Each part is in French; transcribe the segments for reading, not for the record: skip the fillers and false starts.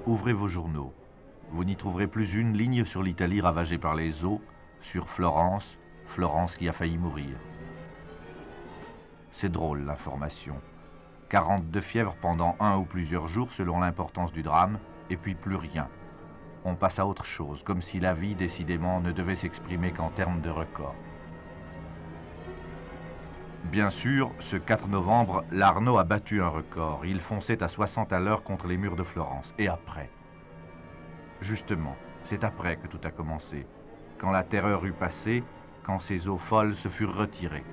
Ouvrez vos journaux. Vous n'y trouverez plus une ligne sur l'Italie ravagée par les eaux, sur Florence, Florence qui a failli mourir. C'est drôle l'information. 42 fièvres pendant 1 ou plusieurs jours selon l'importance du drame, et puis plus rien. On passe à autre chose, comme si la vie, décidément, ne devait s'exprimer qu'en termes de record. Bien sûr, ce 4 novembre, l'Arno a battu un record. Il fonçait à 60 à l'heure contre les murs de Florence. Et après? Justement, c'est après que tout a commencé, quand la terreur eut passé, quand ces eaux folles se furent retirées.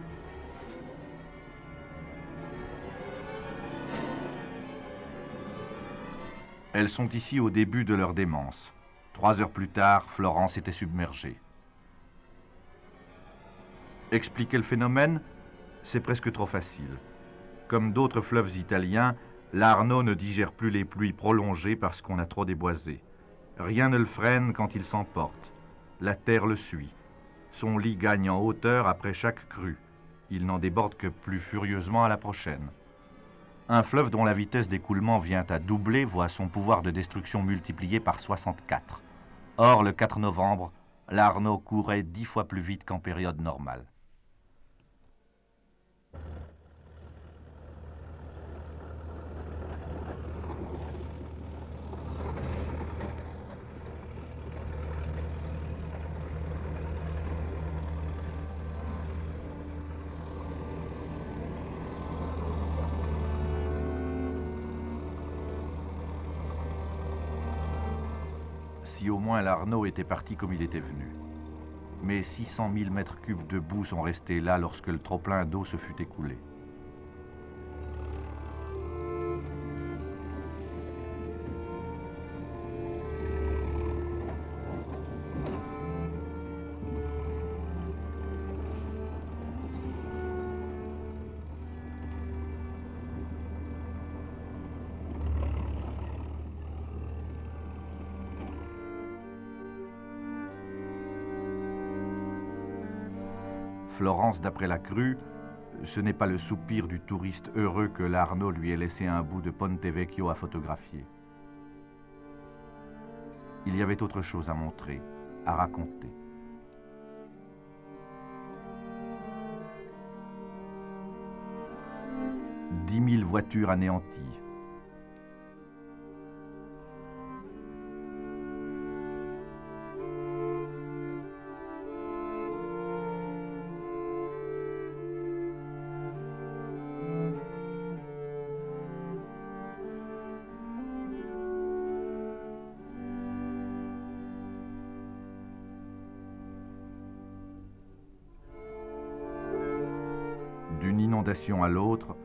Elles sont ici au début de leur démence. 3 heures plus tard, Florence était submergée. Expliquer le phénomène, c'est presque trop facile. Comme d'autres fleuves italiens, l'Arno ne digère plus les pluies prolongées parce qu'on a trop déboisé. Rien ne le freine quand il s'emporte. La terre le suit. Son lit gagne en hauteur après chaque crue. Il n'en déborde que plus furieusement à la prochaine. Un fleuve dont la vitesse d'écoulement vient à doubler voit son pouvoir de destruction multiplié par 64. Or, le 4 novembre, l'Arno courait 10 fois plus vite qu'en période normale. Si au moins l'Arno était parti comme il était venu. Mais 600 000 mètres cubes de boue sont restés là lorsque le trop-plein d'eau se fut écoulé. Florence, d'après la crue, ce n'est pas le soupir du touriste heureux que l'Arno lui ait laissé un bout de Ponte Vecchio à photographier. Il y avait autre chose à montrer, à raconter. 10 000 voitures anéanties. D'une inondation à l'autre,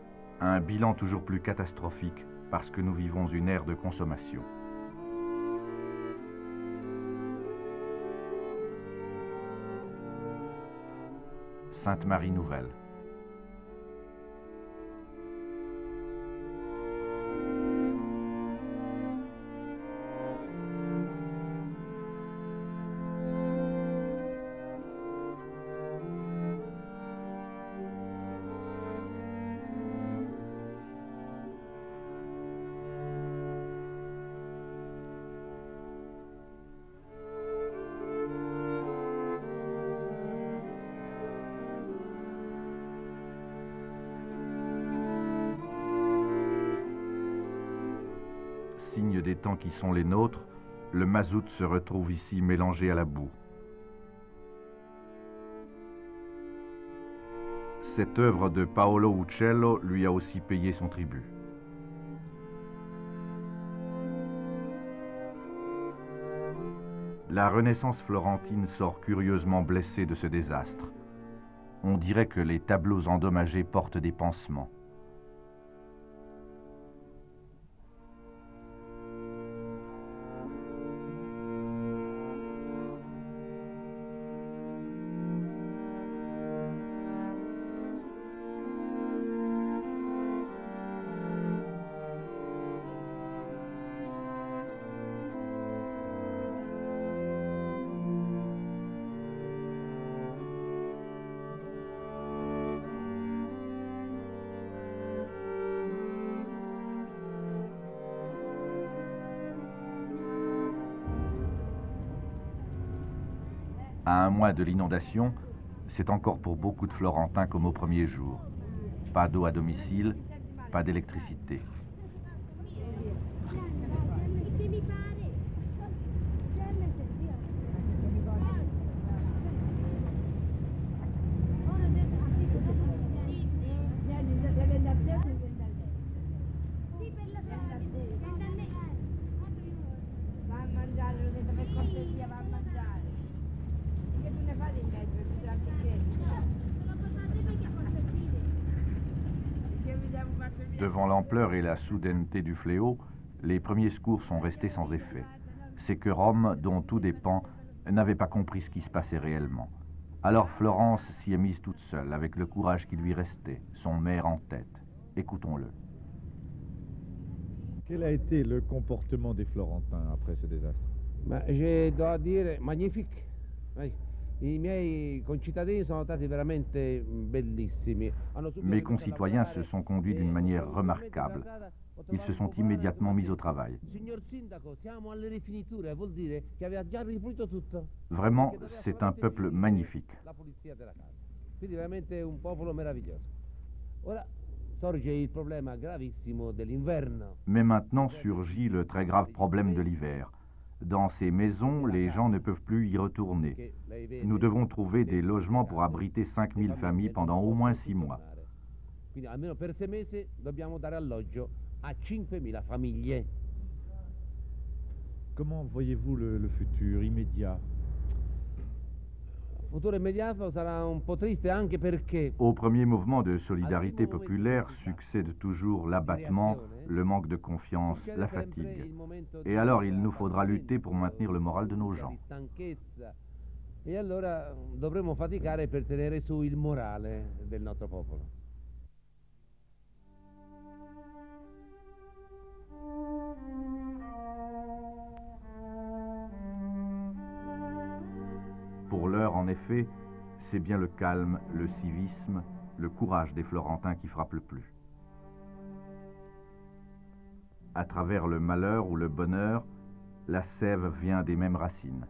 un bilan toujours plus catastrophique parce que nous vivons une ère de consommation. Sainte-Marie-Nouvelle. Signe des temps qui sont les nôtres, le mazout se retrouve ici mélangé à la boue. Cette œuvre de Paolo Uccello lui a aussi payé son tribut. La Renaissance florentine sort curieusement blessée de ce désastre. On dirait que les tableaux endommagés portent des pansements. À un mois de l'inondation, c'est encore pour beaucoup de Florentins comme au premier jour. Pas d'eau à domicile, pas d'électricité. Devant l'ampleur et la soudaineté du fléau, les premiers secours sont restés sans effet. C'est que Rome, dont tout dépend, n'avait pas compris ce qui se passait réellement. Alors Florence s'y est mise toute seule, avec le courage qui lui restait, son maire en tête. Écoutons-le. Quel a été le comportement des Florentins après ce désastre? Je dois dire magnifique. I miei concittadini sono stati veramente bellissimi. Mes concitoyens se sont conduits d'une manière remarquable. Ils se sont immédiatement mis au travail. Vraiment, c'est un peuple magnifique. Mais maintenant surgit le très grave problème de l'hiver. Dans ces maisons, les gens ne peuvent plus y retourner. Nous devons trouver des logements pour abriter 5000 familles pendant au moins 6 mois. Comment voyez-vous le futur immédiat? Au premier mouvement de solidarité populaire succède toujours l'abattement, le manque de confiance, la fatigue. Et alors il nous faudra lutter pour maintenir le moral de nos gens. E allora dovremo faticare per tenere su il morale del nostro popolo. Pour l'heure, en effet, c'est bien le calme, le civisme, le courage des Florentins qui frappent le plus. À travers le malheur ou le bonheur, la sève vient des mêmes racines.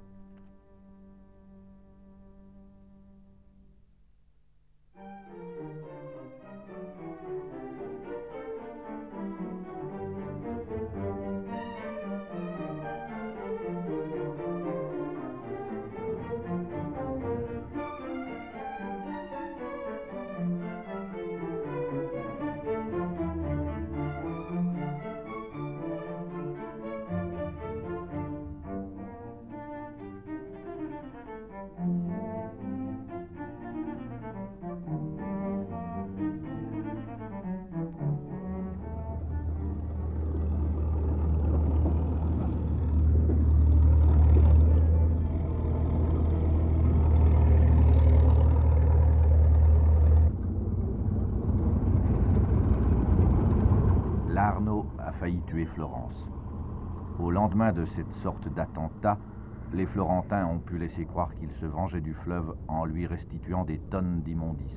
L'Arno a failli tuer Florence. Au lendemain de cette sorte d'attentat, les Florentins ont pu laisser croire qu'ils se vengeaient du fleuve en lui restituant des tonnes d'immondices.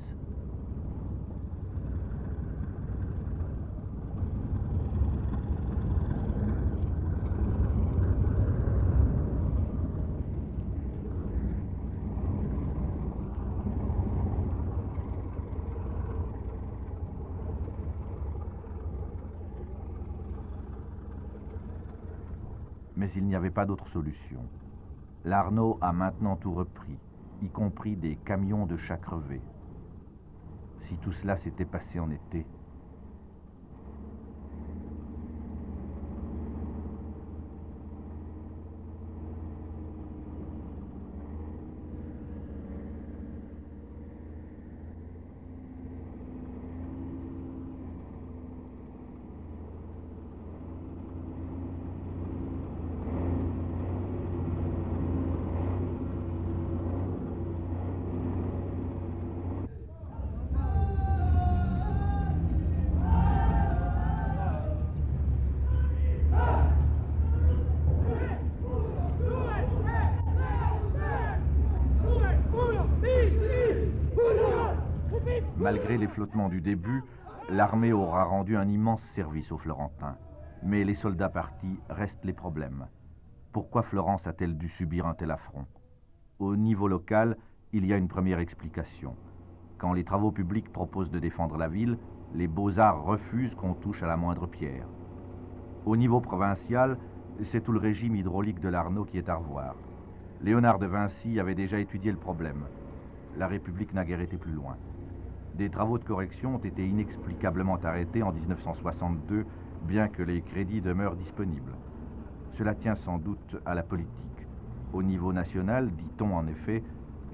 Mais il n'y avait pas d'autre solution. L'Arno a maintenant tout repris, y compris des camions de chats crevés. Si tout cela s'était passé en été. Malgré les flottements du début, l'armée aura rendu un immense service aux Florentins. Mais les soldats partis restent les problèmes. Pourquoi Florence a-t-elle dû subir un tel affront? Au niveau local, il y a une première explication. Quand les travaux publics proposent de défendre la ville, les Beaux-Arts refusent qu'on touche à la moindre pierre. Au niveau provincial, c'est tout le régime hydraulique de l'Arno qui est à revoir. Léonard de Vinci avait déjà étudié le problème. La République n'a guère été plus loin. Des travaux de correction ont été inexplicablement arrêtés en 1962, bien que les crédits demeurent disponibles. Cela tient sans doute à la politique. Au niveau national, dit-on en effet,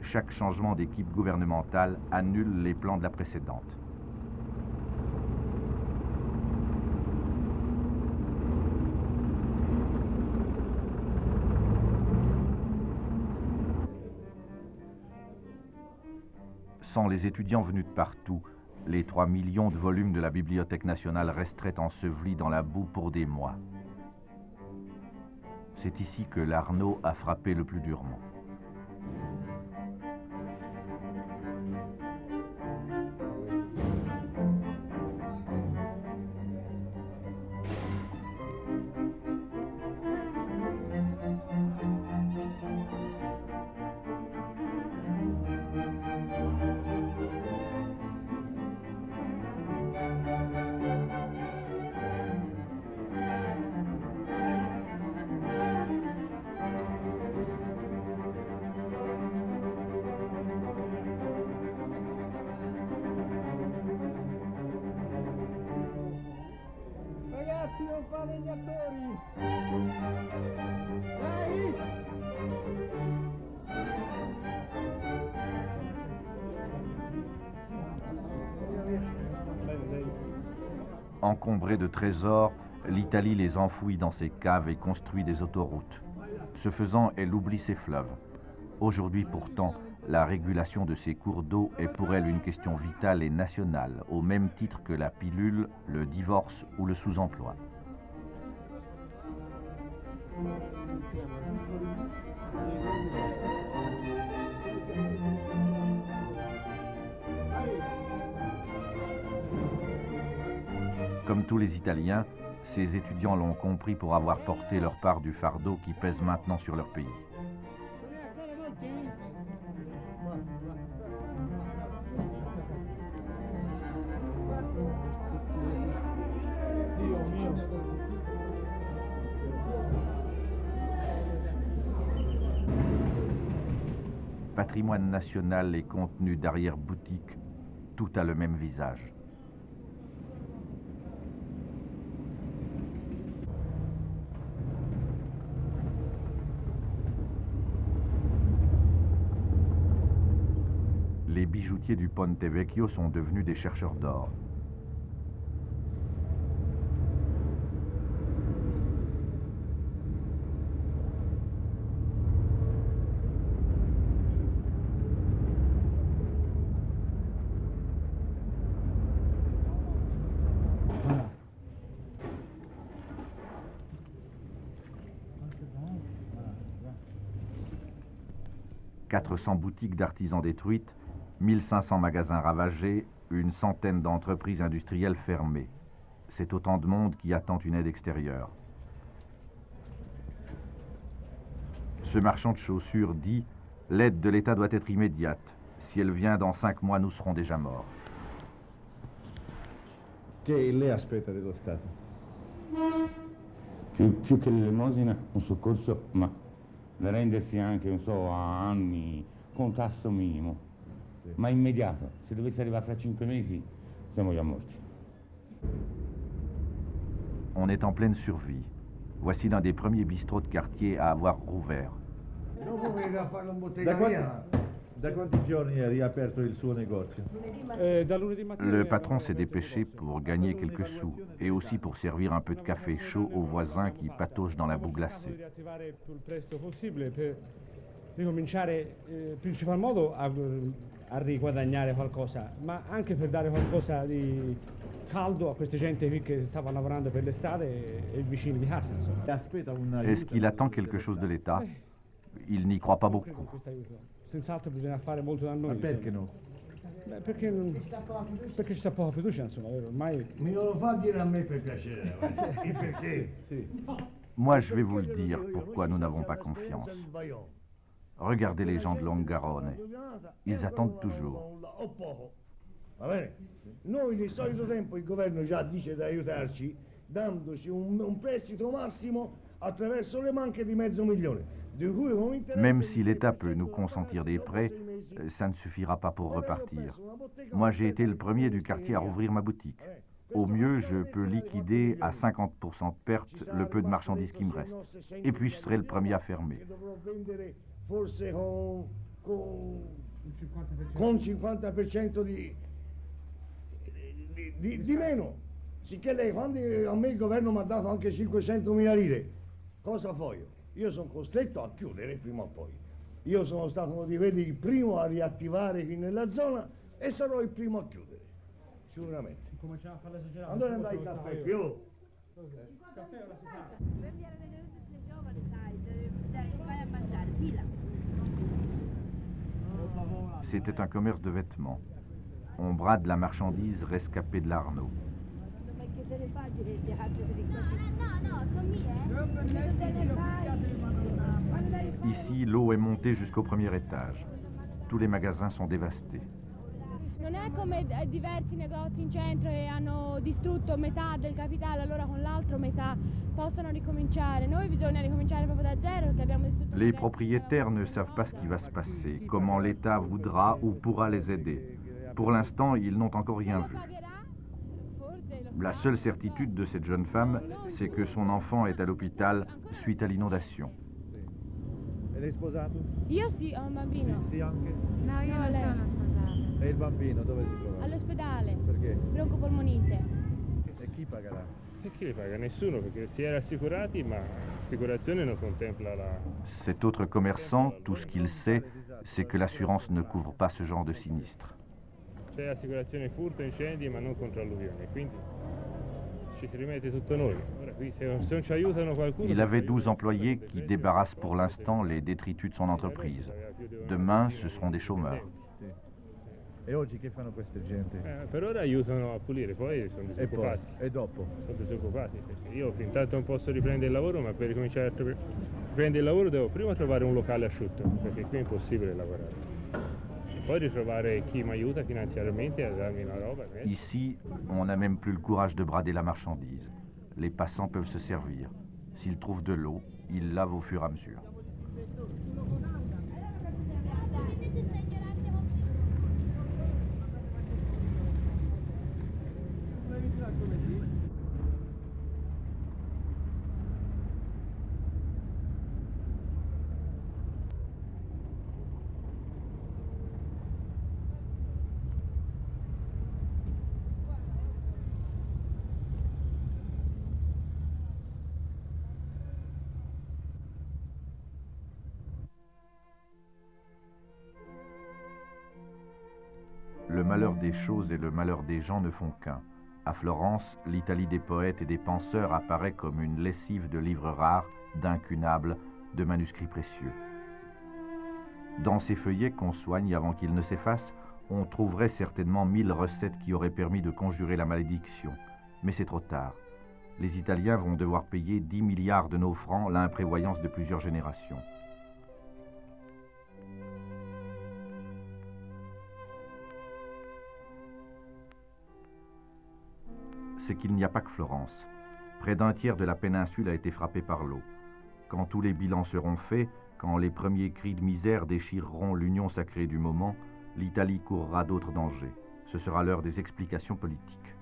chaque changement d'équipe gouvernementale annule les plans de la précédente. Sans les étudiants venus de partout, les 3 millions de volumes de la Bibliothèque nationale resteraient ensevelis dans la boue pour des mois. C'est ici que l'Arno a frappé le plus durement. Ragazzi, non fate gli attori! Dai! Encombrés de trésors, l'Italie les enfouit dans ses caves et construit des autoroutes. Ce faisant, elle oublie ses fleuves. Aujourd'hui pourtant, la régulation de ces cours d'eau est pour elle une question vitale et nationale, au même titre que la pilule, le divorce ou le sous-emploi. Comme tous les Italiens, ces étudiants l'ont compris pour avoir porté leur part du fardeau qui pèse maintenant sur leur pays. Patrimoine national et contenu d'arrière-boutique, tout a le même visage. Les bijoutiers du Ponte Vecchio sont devenus des chercheurs d'or. Voilà. 400 boutiques d'artisans détruites, 1500 magasins ravagés, une centaine d'entreprises industrielles fermées. C'est autant de monde qui attend une aide extérieure. Ce marchand de chaussures dit « L'aide de l'État doit être immédiate. Si elle vient dans 5 mois, nous serons déjà morts. » Che lei aspetta dello Stato? Più che l'elemosina, un soccorso, ma da rendersi anche, non so, a anni con un tasso minimo, Sì. ma immediato. Se dovesse arrivare fra 5 mesi, siamo già morti. On est en pleine survie. Voici l'un des premiers bistrots de quartier à avoir rouvert. Dopo vieni a fare un Da bottegaria. quanti giorni è riaperto il suo negozio? Le patron s'est dépêché pour gagner quelques sous et aussi pour servir un peu de café chaud aux voisins qui pataugent dans la boue glacée. Ricominciare principal modo a riguadagnare qualcosa, ma anche per dare qualcosa di caldo a queste gente qui che stavano lavorando per l'estate e vicini di casa, insomma. Aspetta un Est-ce qu'il attend quelque chose de l'État? Il n'y croit pas Non credo beaucoup. in questo aiuto. Senz'altro bisogna fare molto da noi. Ma perché insomma. no? Beh, perché ci sta poca fiducia, insomma, vero? Ormai Mi lo fa dire a me per piacere, e perché? Sì. Moi, je vais vous le dire pourquoi nous n'avons pas confiance. Regardez les gens de Longarone. Ils attendent toujours. Va bene? Noi di solito tempo il governo già dice di aiutarci dandoci un prestito massimo attraverso le banche di $500 000. Même si l'État peut nous consentir des prêts, ça ne suffira pas pour repartir. Moi, j'ai été le premier du quartier à rouvrir ma boutique. Au mieux, je peux liquider à 50% de perte le peu de marchandises qui me reste. Et puis, je serai le premier à fermer. Forse con 50% di meno. Sicché lei, quando a me il governo mi ha dato anche 500.000 lire, cosa fo io? Io sono costretto a chiudere prima o poi. Io sono stato uno di quelli il primo a riattivare qui nella zona e sarò il primo a chiudere, sicuramente. Cominciamo a fare l'esagerato. Allora andai il caffè qui, oh. Il caffè ora si fa. Per via delle tutte giovani, sai, vai a mangiare, fila. C'était un commerce de vêtements. On brade la marchandise rescapée de l'Arnaud. Perché te le fai le ragazze di no, sono mie. Te le fai. Ici, l'eau est montée jusqu'au premier étage. Tous les magasins sont dévastés. Non è come diversi negozi in centro e hanno distrutto metà del capitale, allora con l'altro metà possono ricominciare. Noi bisogna ricominciare proprio da zero perché abbiamo distrutto. Les propriétaires ne savent pas ce qui va se passer, comment l'État voudra ou pourra les aider. Pour l'instant, ils n'ont encore rien vu. La seule certitude de cette jeune femme, c'est que son enfant est à l'hôpital suite à l'inondation. E lei è sposato? Io sì, ho un bambino. Sì, anche? No, io non lei. sono sposata. E il bambino dove si trova? All'ospedale, Perché? broncopolmonite. E chi pagherà? E chi li paga? Nessuno, perché si era assicurati, ma l'assicurazione non contempla la... Cet autre commerçant, tout ce qu'il sait, c'est que l'assurance ne couvre pas ce genre de sinistre. C'è assicurazione furto, incendi, ma non contro alluvioni, quindi ci si rimette tutto noi. Ora qui, se non ci aiutano qualcuno... Il avait 12 employés qui débarrassent pour l'instant les détritus de son entreprise. Demain, ce seront des chômeurs. Sì. E oggi che fanno queste gente? Per ora aiutano a pulire, poi sono E poi? disoccupati. E dopo? Sono disoccupati, perché io intanto non posso riprendere il lavoro, ma per ricominciare a riprendere il lavoro devo prima trovare un locale asciutto, perché qui è impossibile lavorare. E poi ritrovare chi mi aiuta finanziariamente a darmi una roba. Ici, on n'a même plus le courage de brader la marchandise. Les passants peuvent se servir. S'ils trouvent de l'eau, ils lavent au fur et à mesure. Le malheur des choses et le malheur des gens ne font qu'un. À Florence, l'Italie des poètes et des penseurs apparaît comme une lessive de livres rares, d'incunables, de manuscrits précieux. Dans ces feuillets qu'on soigne avant qu'ils ne s'effacent, on trouverait certainement 1000 recettes qui auraient permis de conjurer la malédiction. Mais c'est trop tard. Les Italiens vont devoir payer 10 milliards de nos francs, l'imprévoyance de plusieurs générations. C'est qu'il n'y a pas que Florence. Près d'un tiers de la péninsule a été frappé par l'eau. Quand tous les bilans seront faits, quand les premiers cris de misère déchireront l'union sacrée du moment, l'Italie courra d'autres dangers. Ce sera l'heure des explications politiques.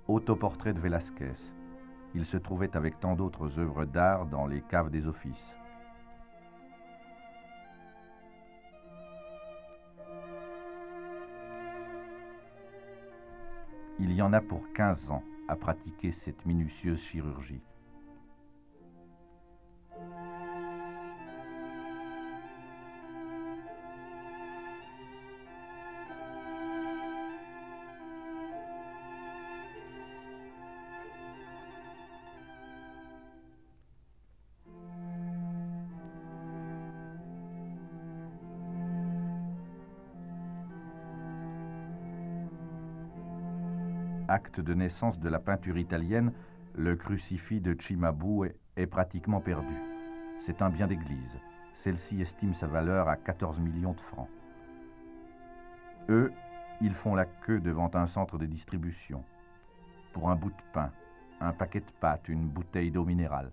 Autoportrait de Velázquez. Il se trouvait avec tant d'autres œuvres d'art dans les caves des offices. Il y en a pour 15 ans à pratiquer cette minutieuse chirurgie. Acte de naissance de la peinture italienne, le crucifix de Cimabue est pratiquement perdu. C'est un bien d'église. Celle-ci estime sa valeur à 14 millions de francs. Eux, ils font la queue devant un centre de distribution. Pour un bout de pain, un paquet de pâtes, une bouteille d'eau minérale.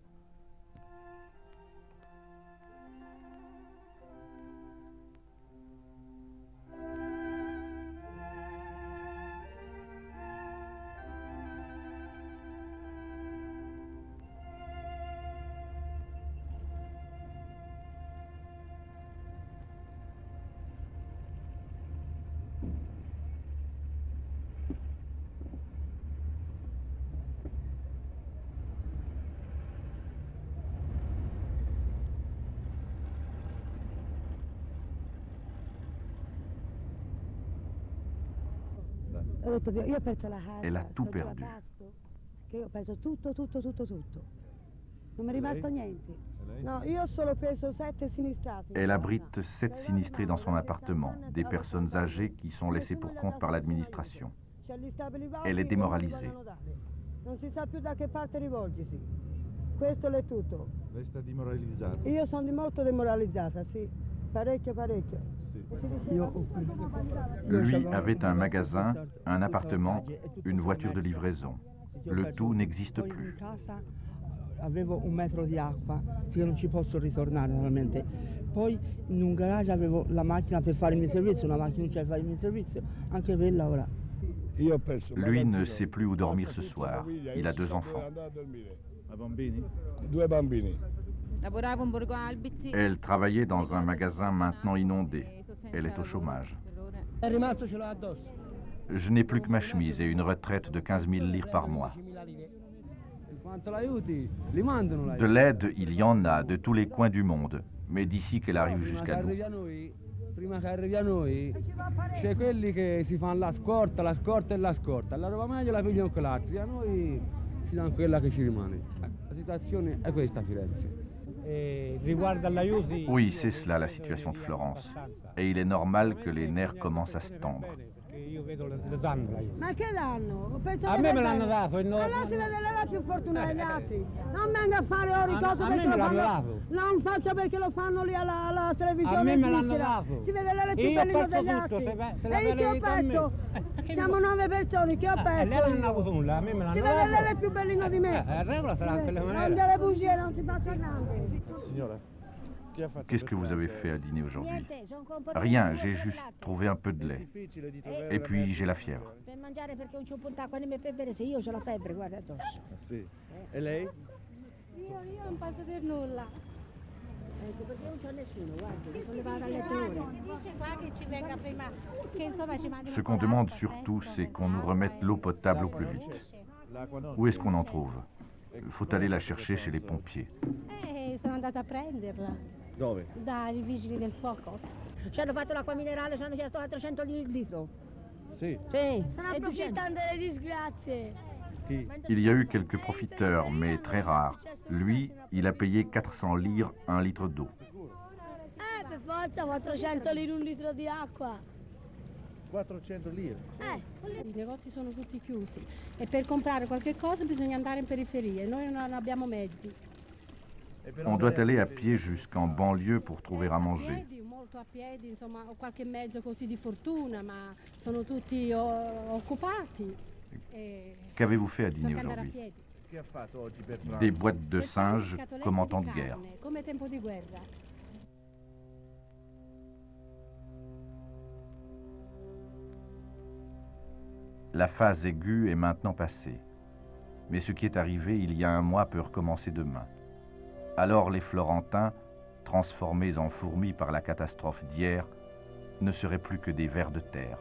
Ho detto, io ho perso la casa, Elle a tout sto giù a perdu. Basso, che io ho perso tutto. Non mi è rimasto niente. No, io ho solo preso 7 sinistrati. Elle abrite 7 sinistrés dans son appartement, des personnes âgées qui sont laissées pour compte par l'administration. Elle est démoralisée. Non si sa più da che parte rivolgersi. Questo è tutto. Lei sta demoralizzata? Io sono molto demoralizzata, sì. Parecchio. Lui avait un magasin, un appartement, une voiture de livraison. Le tout n'existe plus. Avevo 1 metro di acqua, che non ci posso ritornare naturalmente. Poi in un garage avevo la macchina per fare il mio servizio, una macchina per fare il mio servizio, anche quella ora. Lui ne sait plus où dormir ce soir. Il a 2 enfants. Bambini? 2 bambini. Lavoravo in Borgo Albizi. Elle travaillait dans un magasin maintenant inondé. Elle est au chômage. È rimasto, ce l'ho addosso. Je n'ai plus que ma chemise et une retraite de 15 000 lire par mois. Quanto l'aiuti? Li mandano l'aiuto. De l'aide, il y en a de tous les coins du monde, mais d'ici qu'elle arrive jusqu'à nous. Prima che arrivi a noi, c'è quelli che si fanno la scorta e la scorta. La roba meglio la pigliano con l'altri, a noi ci danno quella che ci rimane. La situazione è questa a Firenze. Riguardo all'aiuti... Oui, c'est cela la situation de Florence. Et il est normal que les nerfs commencent à se tendre. Io vedo le danno l'aiuto. Ma che danno? A me me l'hanno dato e Allora si vede lei la più fortunata degli altri. Non venga a fare ori cose a perché me me lo l'hanno fanno. dato. Non faccia perché lo fanno lì alla televisione. A me me l'hanno svizzera. dato. Si vede lei la più Io ho bellina perso degli tutto, altri. se la E io che ho verità a me. perso? Che Siamo 9 persone, che ho perso? lei non ha avuto nulla, a me me l'hanno Si dato. vede lei la più bellina di me. La regola sarà in quella Non maniera. delle bugie, non si faccia grande. Signora, chi ha fatto Qu'est-ce que per vous avez pranzo? fait à dîner aujourd'hui? Niente, sono comportati Rien, come j'ai per juste l'altro. trouvé un peu de lait. Difficile di Et trovare puis j'ai la fièvre. Per mangiare perché non c'ho punta acqua né per bere, se io ho la febbre, guarda addosso. Ah, sì. E lei? Io non posso dire nulla. Ecco, perché non c'ho nessuno, guarda, mi sono levata alle 3 ore. Dice qua che ci venga prima, che insomma ci mandi. Ce qu'on demande surtout, c'est qu'on nous remette l'eau potable au plus vite. L'acqua no? Où est-ce qu'on en trouve? Il faut aller la chercher chez les pompiers. Sono andata a prenderla Dove? dai vigili del fuoco. Ci hanno fatto l'acqua minerale, ci hanno chiesto 400 litri. Sì. Sì. Stanno approfittando delle disgrazie. Chi? Il y a eu quelques profiteurs, mais très rares. Lui, il a payé 400 lire 1 litre d'eau. Per forza 400 lire un litro di acqua. 400 lire. I negozi sono tutti chiusi e per comprare qualche cosa bisogna andare in periferia e noi non abbiamo mezzi. On doit aller à pied jusqu'en banlieue pour trouver à manger. Molto a piedi, insomma, ho qualche mezzo così di fortuna, ma sono tutti occupati. Qu'avez-vous fait à Bisogna dîner andare a aujourd'hui? piedi. Che ha fatto oggi per pranzo? Des boîtes de Per singes scatolette comme en di temps de guerre. carne, come tempo di guerra. La phase aiguë est maintenant passée. Mais ce qui est arrivé il y a 1 mois peut recommencer demain. Alors les Florentins, transformés en fourmis par la catastrophe d'hier, ne seraient plus que des vers de terre.